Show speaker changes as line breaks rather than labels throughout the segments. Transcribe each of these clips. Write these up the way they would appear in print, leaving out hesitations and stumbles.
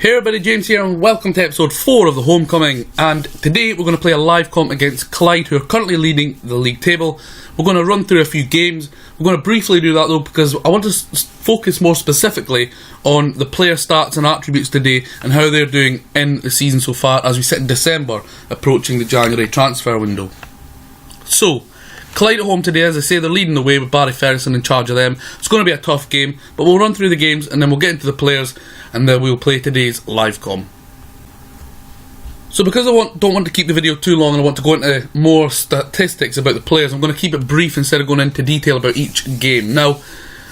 Hey everybody, James here and welcome to episode 4 of the Homecoming, and today we're going to play a live comp against Clyde, who are currently leading the league table. We're going to run through a few games. We're going to briefly do that though because I want to focus more specifically on the player stats and attributes today and how they're doing in the season so far as we sit in December, approaching the January transfer window. So, Clyde at home today, as I say, they're leading the way with Barry Ferguson in charge of them. It's going to be a tough game, but we'll run through the games and then we'll get into the players and then we'll play today's live com. So because I don't want to keep the video too long and I want to go into more statistics about the players, I'm going to keep it brief instead of going into detail about each game. Now,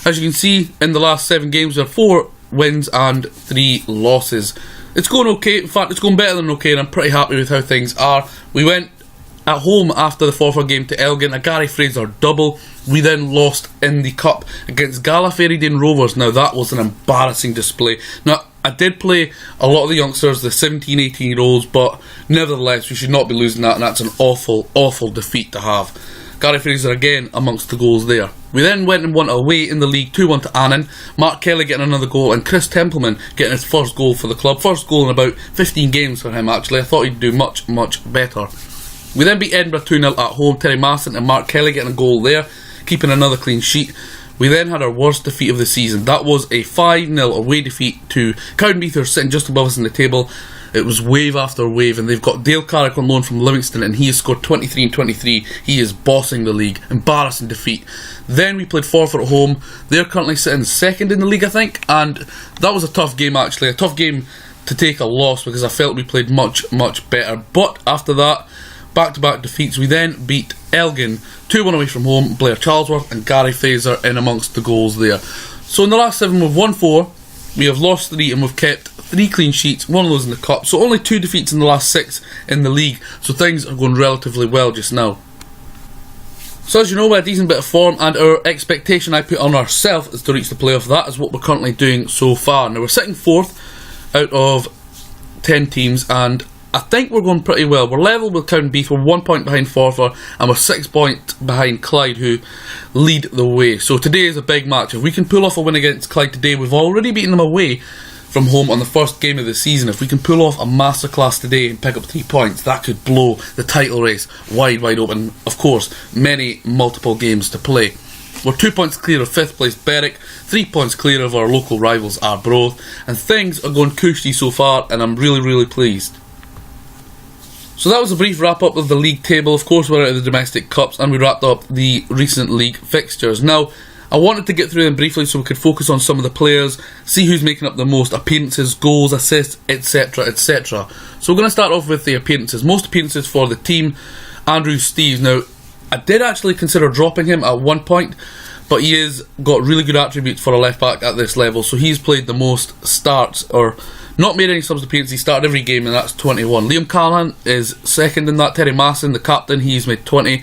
as you can see, in the last 7 games there are 4 wins and 3 losses. It's going okay, in fact it's going better than okay, and I'm pretty happy with how things are. We went at home after the 4-4 game to Elgin, a Gary Fraser double. We then lost in the cup against Gallifreydin Rovers. Now that was an embarrassing display. Now I did play a lot of the youngsters, the 17-18 year olds, but nevertheless we should not be losing that, and that's an awful defeat to have. Gary Fraser again amongst the goals there. We then went and won away in the league 2-1 to Annan. Mark Kelly getting another goal and Chris Templeman getting his first goal for the club. First goal in about 15 games for him actually. I thought he'd do much better. We then beat Edinburgh 2-0 at home. Terry Masson and Mark Kelly getting a goal there, keeping another clean sheet. We then had our worst defeat of the season. That was a 5-0 away defeat to Cowdenbeath, who are sitting just above us in the table. It was wave after wave, and they've got Dale Carrick on loan from Livingston, and he has scored 23 and 23. He is bossing the league. Embarrassing defeat. Then we played Forfar at home. They're currently sitting second in the league, I think, and that was a tough game actually. A tough game to take a loss because I felt we played much better. But after that, back-to-back defeats. We then beat Elgin 2-1 away from home. Blair Charlesworth and Gary Fraser in amongst the goals there. So in the last 7 we've won 4, we have lost 3 and we've kept 3 clean sheets, 1 of those in the cup. So only 2 defeats in the last 6 in the league. So things are going relatively well just now. So as you know, we're a decent bit of form, and our expectation I put on ourselves is to reach the playoff. That is what we're currently doing so far. Now we're sitting 4th out of 10 teams, and I think we're going pretty well. We're level with Cowdenbeath, we're 1 point behind Forfar, and we're 6 points behind Clyde, who lead the way. So today is a big match. If we can pull off a win against Clyde today, we've already beaten them away from home on the first game of the season. If we can pull off a masterclass today and pick up 3 points, that could blow the title race wide open. Of course, multiple games to play. We're 2 points clear of 5th place Berwick, 3 points clear of our local rivals Arbroath, and things are going cushy so far, and I'm really pleased. So that was a brief wrap up of the league table. Of course we're out of the domestic cups and we wrapped up the recent league fixtures. Now I wanted to get through them briefly so we could focus on some of the players, see who's making up the most appearances, goals, assists, etc. So we're going to start off with the appearances. Most appearances for the team, Andrew Steeves. Now I did actually consider dropping him at one point, but he has got really good attributes for a left back at this level. So he's played the most starts, or not made any subs appearances. He started every game, and that's 21. Liam Callahan is second in that. Terry Masson, the captain, he's made 20.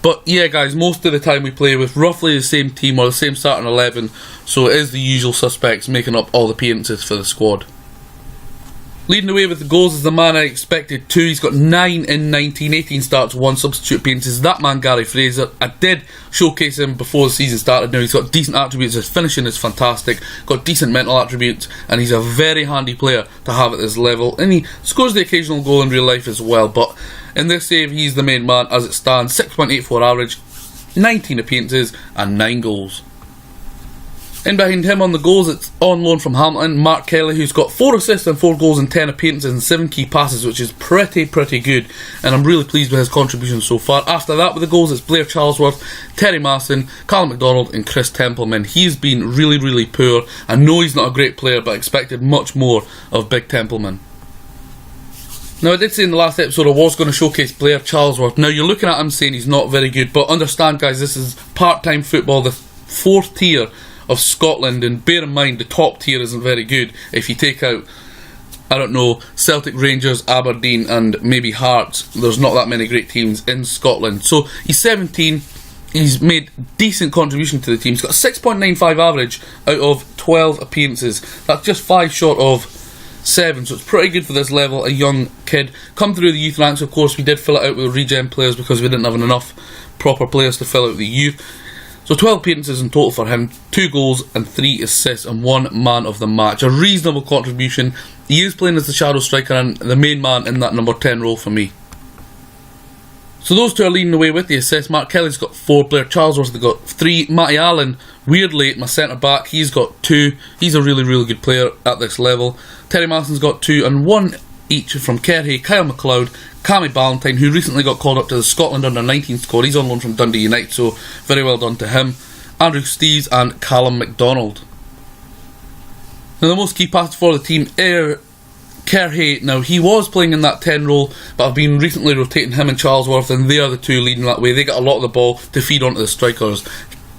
But yeah guys, most of the time we play with roughly the same team or the same starting 11, so it is the usual suspects making up all the appearances for the squad. Leading the way with the goals is the man I expected to. He's got 9 in 19, 18 starts, 1 substitute appearances. That man, Gary Fraser. I did showcase him before the season started. Now he's got decent attributes. His finishing is fantastic. Got decent mental attributes, and he's a very handy player to have at this level. And he scores the occasional goal in real life as well. But in this save, he's the main man as it stands. 6.84 average, 19 appearances, and 9 goals. In behind him on the goals, it's on loan from Hamilton, Mark Kelly, who's got 4 assists and 4 goals in 10 appearances and 7 key passes, which is pretty good, and I'm really pleased with his contribution so far. After that, with the goals, it's Blair Charlesworth, Terry Masson, Callum MacDonald and Chris Templeman. He's been really poor. I know he's not a great player, but I expected much more of Big Templeman. Now I did say in the last episode I was going to showcase Blair Charlesworth. Now you're looking at him saying he's not very good, but understand guys, this is part-time football, the 4th tier of Scotland, and bear in mind the top tier isn't very good. If you take out, I don't know, Celtic, Rangers, Aberdeen and maybe Hearts, there's not that many great teams in Scotland. So he's 17, he's made decent contribution to the team. He's got a 6.95 average out of 12 appearances. That's just 5 short of 7, so it's pretty good for this level, a young kid. Come through the youth ranks, of course we did fill it out with regen players because we didn't have enough proper players to fill out the youth. So 12 appearances in total for him, 2 goals and 3 assists and 1 man of the match. A reasonable contribution. He is playing as the shadow striker and the main man in that number 10 role for me. So those two are leading the way with the assists. Mark Kelly's got 4, Blair Charlesworth has got 3, Matty Allen, weirdly, my centre back, he's got 2. He's a really, really good player at this level. Terry Masson's got 2 and 1 each from Kerhay, Kyle McLeod, Cammy Ballantyne, who recently got called up to the Scotland under-19 squad. He's on loan from Dundee United, so very well done to him. Andrew Steeves and Callum MacDonald. Now the most key passes for the team are Kerhay. Now he was playing in that 10 role, but I've been recently rotating him and Charlesworth, and they are the two leading that way. They get a lot of the ball to feed onto the strikers.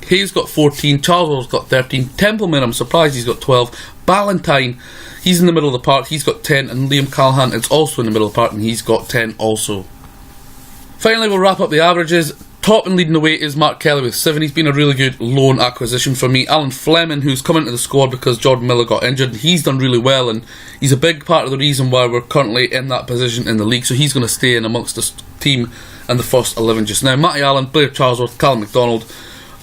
Hayes got 14, Charlesworth's got 13, Templeman, I'm surprised he's got 12, Ballantyne, he's in the middle of the park, he's got 10, and Liam Callahan is also in the middle of the park and he's got 10 also. Finally, we'll wrap up the averages. Top and leading the way is Mark Kelly with 7. He's been a really good loan acquisition for me. Alan Fleming, who's come into the squad because Jordan Miller got injured, he's done really well, and he's a big part of the reason why we're currently in that position in the league, so he's going to stay in amongst the team and the first 11 just now. Matty Allen, Blair Charlesworth, Callum MacDonald,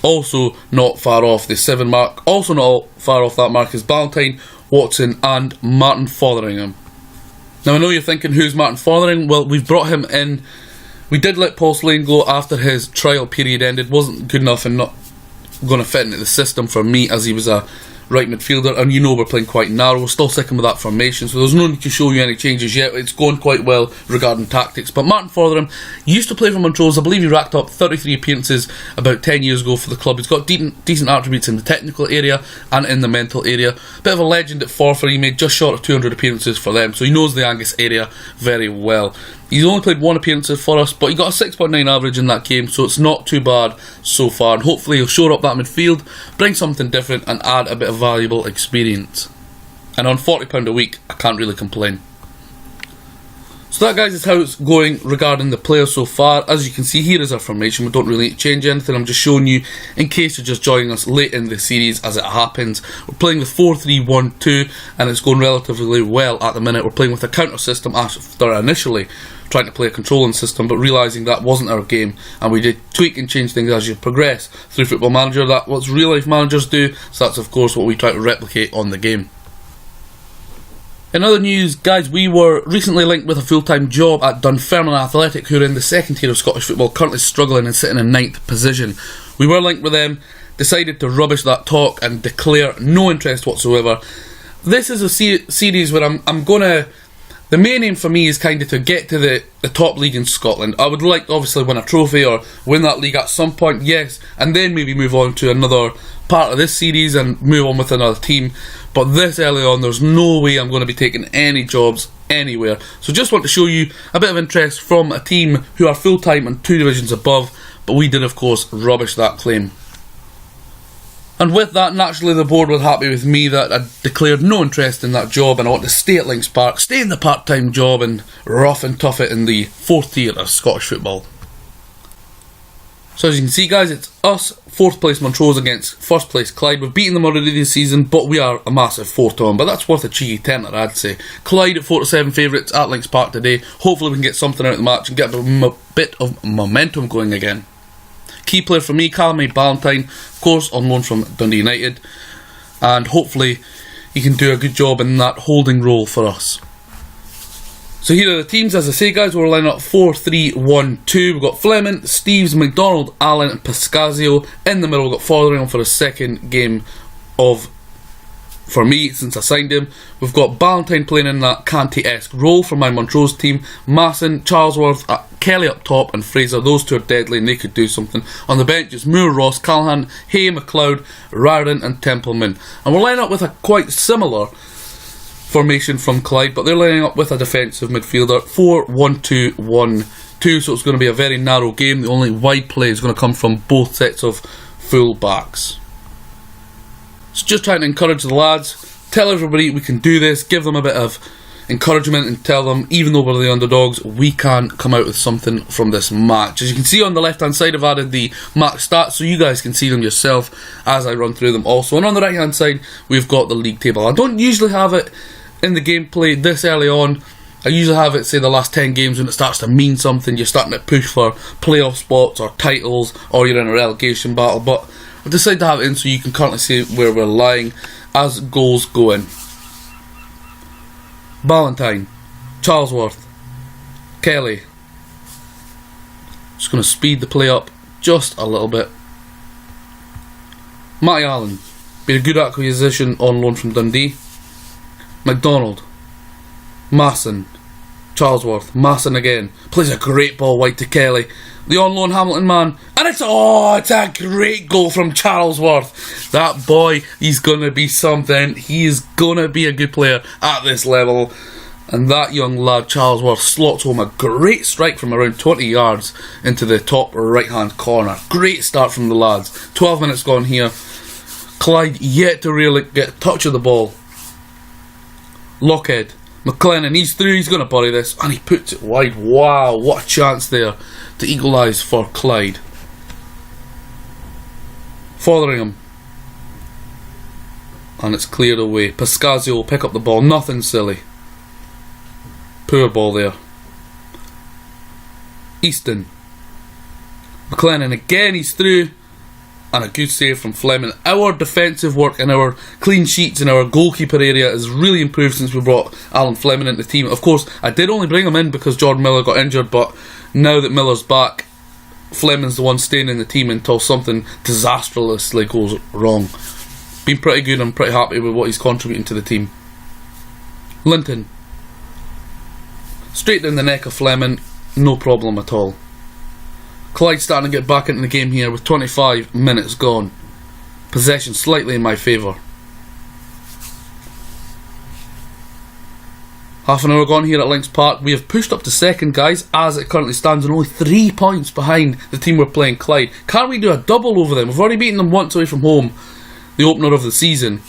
also not far off the 7 mark. Also not far off that mark is Ballantyne, Watson and Martin Fotheringham. Now I know you're thinking, who's Martin Fotheringham? Well, we've brought him in. We did let Paul Slane go after his trial period ended. Wasn't good enough and not going to fit into the system for me, as he was a right midfielder, and you know we're playing quite narrow. We're still sticking with that formation, so there's no need to show you any changes yet. It's going quite well regarding tactics. But Martin Fotheringham used to play for Montrose. I believe he racked up 33 appearances about 10 years ago for the club. He's got decent attributes in the technical area and in the mental area. Bit of a legend at Forfar. He made just short of 200 appearances for them, so he knows the Angus area very well. He's only played 1 appearance for us, but he got a 6.9 average in that game, so it's not too bad so far. And hopefully he'll shore up that midfield, bring something different, and add a bit of valuable experience. And on £40 a week, I can't really complain. So that, guys, is how it's going regarding the players so far. As you can see, here is our formation. We don't really need to change anything. I'm just showing you in case you're just joining us late in the series as it happens. We're playing the 4-3-1-2, and it's going relatively well at the minute. We're playing with a counter system after initially trying to play a controlling system, but realising that wasn't our game, and we did tweak and change things as you progress through Football Manager. That's what real life managers do, so that's of course what we try to replicate on the game. In other news, guys, we were recently linked with a full-time job at Dunfermline Athletic, who are in the 2nd tier of Scottish football, currently struggling and sitting in 9th position. We were linked with them, decided to rubbish that talk and declare no interest whatsoever. This is a series where I'm going to... The main aim for me is kind of to get to the top league in Scotland. I would like to obviously win a trophy or win that league at some point, yes, and then maybe move on to another part of this series and move on with another team. But this early on, there's no way I'm going to be taking any jobs anywhere. So just want to show you a bit of interest from a team who are full-time and 2 divisions above, but we did of course rubbish that claim. And with that, naturally the board was happy with me that I declared no interest in that job, and I want to stay at Links Park, stay in the part-time job and rough and tough it in the 4th tier of Scottish football. So as you can see, guys, it's us, 4th place Montrose against 1st place Clyde. We've beaten them already this season, but we are a massive 4 to 1, but that's worth a cheeky tenner, I'd say. Clyde at 4-7 favourites at Links Park today. Hopefully we can get something out of the match and get a bit of momentum going again. Key player for me, Callum Ballantyne, of course, on loan from Dundee United, and hopefully he can do a good job in that holding role for us. So here are the teams, as I say, guys. We're lining up 4-3-1-2. We've got Fleming, Steeves, MacDonald, Allen and Pascazio. In the middle we've got Fotheringham for his 2nd game for me since I signed him. We've got Ballantyne playing in that Canty-esque role for my Montrose team. Masson, Charlesworth, Kelly up top and Fraser. Those 2 are deadly and they could do something. On the bench it's Moore, Ross, Callahan, Hay, McLeod, Riordan and Templeman. And we're lining up with a quite similar formation from Clyde, but they're lining up with a defensive midfielder, 4-1-2-1-2, so it's going to be a very narrow game. The only wide play is going to come from both sets of full backs. So just trying to encourage the lads, tell everybody we can do this, give them a bit of encouragement and tell them, even though we're the underdogs, we can come out with something from this match. As you can see on the left hand side, I've added the match stats so you guys can see them yourself as I run through them also. And on the right hand side we've got the league table. I don't usually have it in the gameplay this early on. I usually have it, say, the last 10 games when it starts to mean something. You're starting to push for playoff spots or titles, or you're in a relegation battle. But I've decided to have it in so you can currently see where we're lying as goals go in. Ballantyne, Charlesworth, Kelly. Just going to speed the play up just a little bit. Matty Allen, been a good acquisition on loan from Dundee. McDonald, Masson, Charlesworth, Masson again, plays a great ball wide to Kelly, the on loan Hamilton man, and it's a great goal from Charlesworth. That boy, he's gonna be something. He is gonna be a good player at this level. And that young lad Charlesworth slots home a great strike from around 20 yards into the top right hand corner. Great start from the lads. 12 minutes gone here. Clyde yet to really get a touch of the ball. Lockhead, McLennan, he's through, he's going to bury this, and he puts it wide. Wow, what a chance there to equalise for Clyde. Fotheringham, and it's cleared away. Pascazio will pick up the ball, nothing silly. Poor ball there. Easton, McLennan again, he's through, and a good save from Fleming. Our defensive work and our clean sheets in our goalkeeper area has really improved since we brought Alan Fleming into the team. Of course, I did only bring him in because Jordan Miller got injured, but now that Miller's back, Fleming's the one staying in the team until something disastrously goes wrong. Been pretty good, I'm pretty happy with what he's contributing to the team. Linton, straight down the neck of Fleming, no problem at all. Clyde starting to get back into the game here with 25 minutes gone. Possession slightly in my favour. Half an hour gone here at Links Park. We have pushed up to second, guys, as it currently stands, and only 3 points behind the team we're playing, Clyde. Can't we do a double over them? We've already beaten them once away from home, the opener of the season.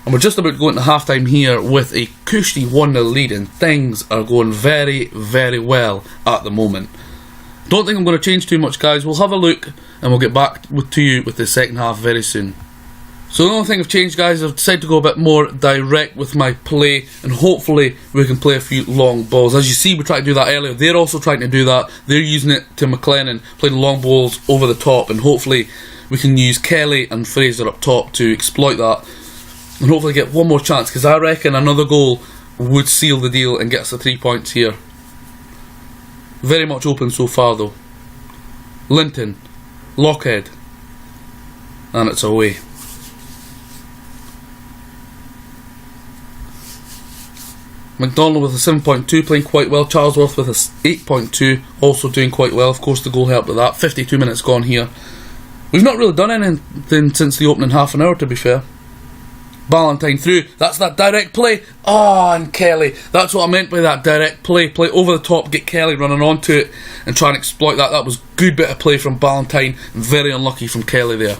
And we're just about to go into half time here with a cushy 1-0 lead, and things are going very, very well at the moment. Don't think I'm going to change too much, guys. We'll have a look and we'll get back to you with the second half very soon. So the only thing I've changed, guys, I've decided to go a bit more direct with my play, and hopefully we can play a few long balls. As you see, we tried to do that earlier. They're also trying to do that. They're using it to McLennan, playing long balls over the top, and hopefully we can use Kelly and Fraser up top to exploit that and hopefully get one more chance, because I reckon another goal would seal the deal and get us the 3 points here. Very much open so far though. Linton, Lockhead, and it's away. McDonald with a 7.2, playing quite well. Charlesworth with a 8.2, also doing quite well. Of course the goal helped with that. 52 minutes gone here. We've not really done anything since the opening half an hour, to be fair. Ballantyne through, that's that direct play. And Kelly, that's what I meant by that direct play. Play over the top, get Kelly running onto it and try and exploit that. That was a good bit of play from Ballantyne, and very unlucky from Kelly there.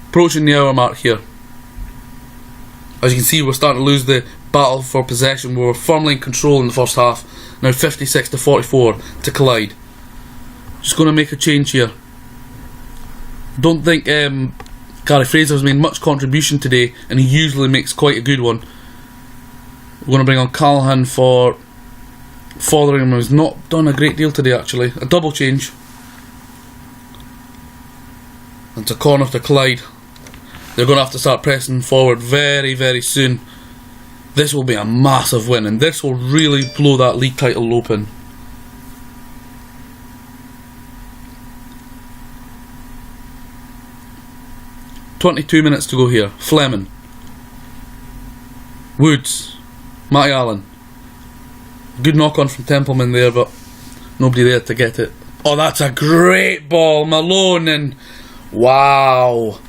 Approaching the hour mark here. As you can see, we're starting to lose the battle for possession. We were firmly in control in the first half. Now 56 to 44 to Clyde. Just going to make a change here. Don't think Gary Fraser's made much contribution today, and he usually makes quite a good one. We're going to bring on Callahan for Fotheringham, who's not done a great deal today actually. A double change. And it's a corner to Clyde. They're going to have to start pressing forward very, very soon. This will be a massive win, and this will really blow that league title open. .22 minutes to go here. Fleming, Woods, Matty Allen. Good knock on from Templeman there, but nobody there to get it. Oh, that's a great ball. Malone, and wow.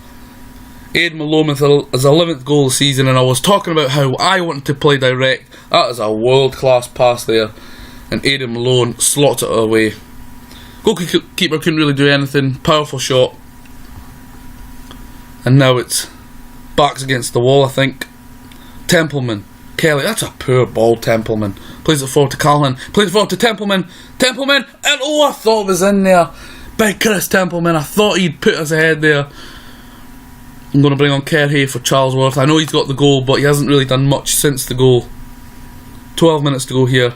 Aidan Malone with his 11th goal of the season, and I was talking about how I wanted to play direct. That is a world class pass there, and Aidan Malone slots it away. Goalkeeper couldn't really do anything. Powerful shot. And now it's backs against the wall, I think. Templeman, Kelly, that's a poor ball, Templeman. Plays it forward to Callahan, plays it forward to Templeman, and oh, I thought it was in there. Big Chris Templeman, I thought he'd put us ahead there. I'm going to bring on Kerhay for Charlesworth. I know he's got the goal, but he hasn't really done much since the goal. 12 minutes to go here.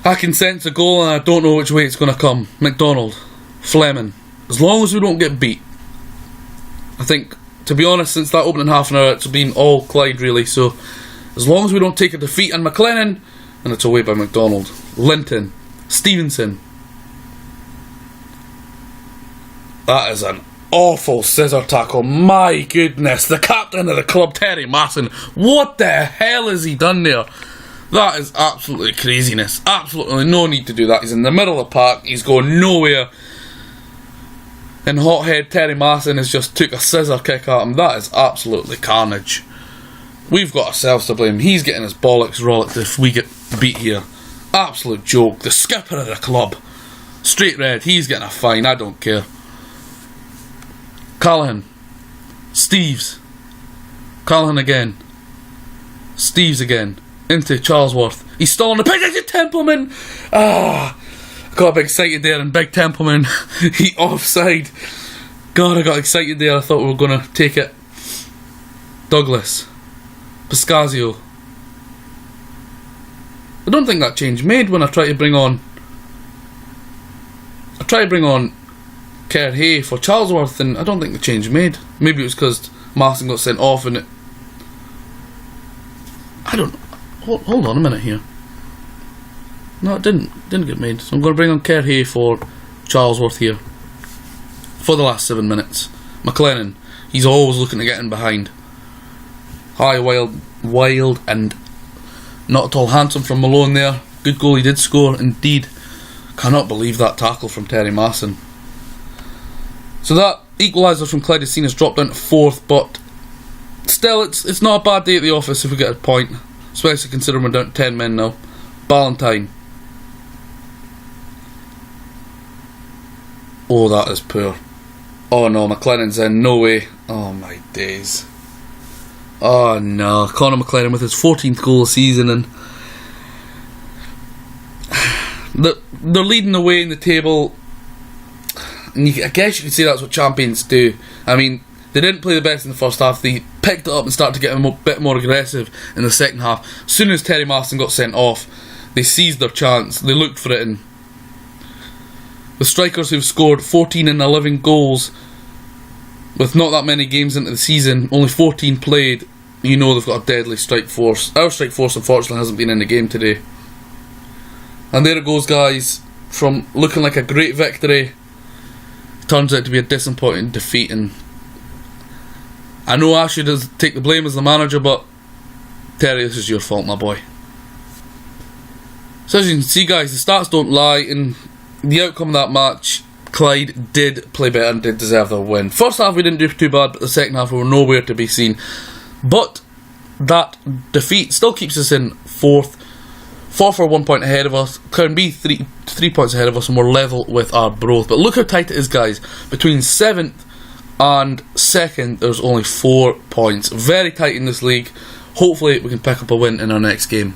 I can sense a goal and I don't know which way it's going to come. McDonald, Fleming. As long as we don't get beat. I think, to be honest, since that opening half an hour, it's been all Clyde really. So, as long as we don't take a defeat, and McLennan, and it's away by McDonald. Linton, Stevenson. That is an awful scissor tackle. My goodness, the captain of the club, Terry Masson. What the hell has he done there? That is absolutely craziness. Absolutely no need to do that. He's in the middle of the park. He's going nowhere. And hothead Terry Masson has just took a scissor kick at him. That is absolutely carnage. We've got ourselves to blame. He's getting his bollocks rollicked if we get beat here. Absolute joke. The skipper of the club. Straight red. He's getting a fine. I don't care. Callahan. Steves. Callahan again. Steves again. Into Charlesworth. He's still on the pitch. It's Templeman. I got a bit excited there, and Big Templeman, he offside. God, I got excited there. I thought we were going to take it. Douglas. Pascazio. I don't think that change made when I tried to bring on Kerr Hay for Charlesworth, and I don't think the change made. Maybe it was because Martin got sent off and it... I don't know. Hold on a minute here. No, it didn't get made. So I'm going to bring on Kerr Hay for Charlesworth here for the last 7 minutes. McLennan, he's always looking to get in behind. High, wild and not at all handsome from Malone there. Good goal, he did score indeed. Cannot believe that tackle from Terry Masson. So that equaliser from Clyde has seen us drop down to 4th, but still it's not a bad day at the office if we get a point, especially considering we're down to 10 men now. Ballantyne. Oh, that is poor. Oh no, McLennan's in, no way. Oh my days. Oh no, Conor McLennan with his 14th goal of the season, and they're leading the way in the table. And I guess you could say that's what champions do. I mean, they didn't play the best in the first half. They picked it up and started to get a bit more aggressive in the second half. As soon as Terry Masson got sent off, they seized their chance. They looked for it, and the strikers who've scored 14 and 11 goals with not that many games into the season, only 14 played, you know they've got a deadly strike force. Our strike force unfortunately hasn't been in the game today. And there it goes, guys. From looking like a great victory, turns out to be a disappointing defeat. And I know I should take the blame as the manager, but Terry, this is your fault, my boy. So as you can see, guys, the stats don't lie. In the outcome of that match, Clyde did play better and did deserve the win. First half we didn't do too bad, but the second half we were nowhere to be seen. But that defeat still keeps us in 4th. 4 for 1 point ahead of us. Crown B 3 points ahead of us, and we're level with Arbroath. But look how tight it is, guys. Between 7th and 2nd, there's only 4 points. Very tight in this league. Hopefully we can pick up a win in our next game.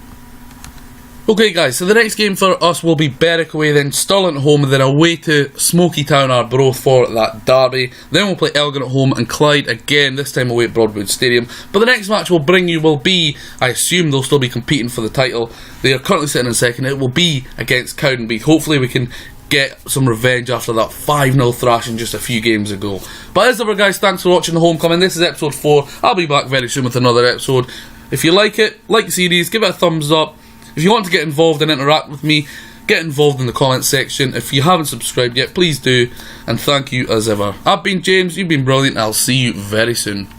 Okay, guys, so the next game for us will be Berwick away, then Stirling at home, and then away to Smoky Town Arbroath for that derby. Then we'll play Elgin at home and Clyde again, this time away at Broadwood Stadium. But the next match we'll bring you will be, I assume they'll still be competing for the title. They are currently sitting in 2nd. It will be against Cowdenbeath. Hopefully we can get some revenge after that 5-0 thrashing just a few games ago. But as ever, guys, thanks for watching the Homecoming. This is episode 4. I'll be back very soon with another episode. If you like it, like the series, give it a thumbs up. If you want to get involved and interact with me, get involved in the comments section. If you haven't subscribed yet, please do. And thank you as ever. I've been James, you've been brilliant, and I'll see you very soon.